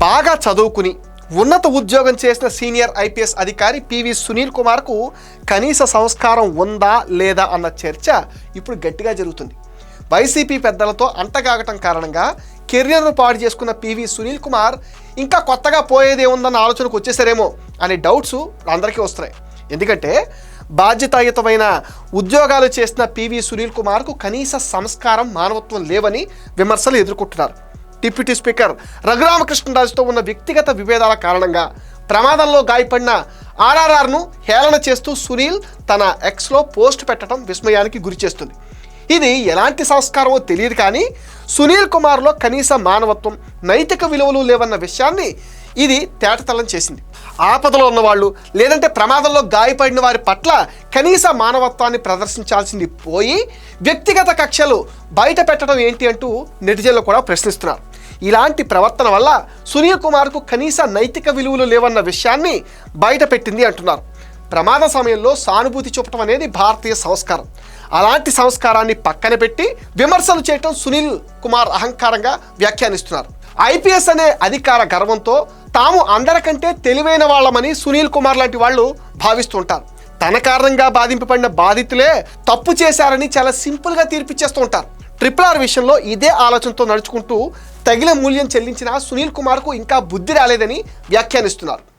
బాగా చదువుకుని ఉన్నత ఉద్యోగం చేసిన సీనియర్ ఐపీఎస్ అధికారి పివి సునీల్ కుమార్కు కనీస సంస్కారం ఉందా లేదా అన్న చర్చ ఇప్పుడు గట్టిగా జరుగుతుంది. వైసీపీ పెద్దలతో అంటగాగటం కారణంగా కెరియర్ను పాడు చేసుకున్న పివి సునీల్ కుమార్ ఇంకా కొత్తగా పోయేదేముందన్న ఆలోచనకు వచ్చేసారేమో అనే డౌట్స్ అందరికీ వస్తున్నాయి. ఎందుకంటే బాధ్యతాయుతమైన ఉద్యోగాలు చేసిన పివి సునీల్ కుమార్కు కనీస సంస్కారం, మానవత్వం లేవని విమర్శలు ఎదుర్కొంటున్నారు. డిప్యూటీ స్పీకర్ రఘురామకృష్ణరాజుతో ఉన్న వ్యక్తిగత విభేదాల కారణంగా ప్రమాదంలో గాయపడిన ఆర్ఆర్ఆర్ను హేళన చేస్తూ సునీల్ తన ఎక్స్లో పోస్ట్ పెట్టడం విస్మయానికి గురి చేస్తుంది. ఇది ఎలాంటి సంస్కారమో తెలియదు, కానీ సునీల్ కుమార్లో కనీస మానవత్వం, నైతిక విలువలు లేవన్న విషయాన్ని ఇది తేటతెల్లం చేసింది. ఆపదలో ఉన్నవాళ్ళు లేదంటే ప్రమాదంలో గాయపడిన వారి పట్ల కనీస మానవత్వాన్ని ప్రదర్శించాల్సింది పోయి వ్యక్తిగత కక్షలు బయట పెట్టడం ఏంటి అంటూ నెటిజన్లు కూడా ప్రశ్నిస్తున్నారు. ఇలాంటి ప్రవర్తన వల్ల సునీల్ కుమార్కు కనీస నైతిక విలువలు లేవన్న విషయాన్ని బయట పెట్టింది అంటున్నారు. ప్రమాద సమయంలో సానుభూతి చూపటం అనేది భారతీయ సంస్కారం. అలాంటి సంస్కారాన్ని పక్కన పెట్టి విమర్శలు చేయటం సునీల్ కుమార్ అహంకారంగా వ్యాఖ్యానిస్తున్నారు. ఐపీఎస్ అనే అధికార గర్వంతో తాము అందరికంటే తెలివైన వాళ్ళమని సునీల్ కుమార్ లాంటి వాళ్ళు భావిస్తుంటారు. తన కారణంగా బాధింపబడిన బాధితులే తప్పు చేశారని చాలా సింపుల్గా తీర్పిచ్చేస్తూ ఉంటారు. RRR విషయంలో ఇదే ఆలోచనతో నడుచుకుంటూ తగిన మూల్యం చెల్లించిన సునీల్ కుమార్కు ఇంకా బుద్ధి రాలేదని వ్యాఖ్యానిస్తున్నారు.